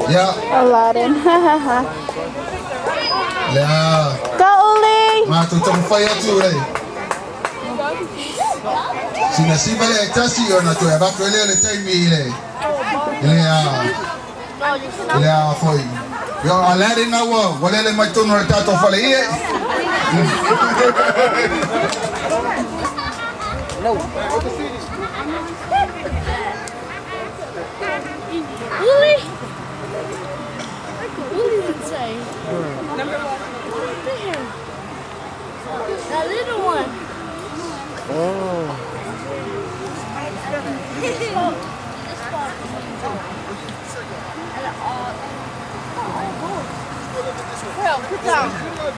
Yeah. Aladdin. Yeah. Go, Uli. Matu tong fire too, right? Sinasiba le tasi ona to ya bato le time ile. Ile a foi. Yo Aladdin na wo, wale le mai tono tato fale ie. No. Uli. Uli would say. Number 1. Right there. That little one. Oh. Well, put down.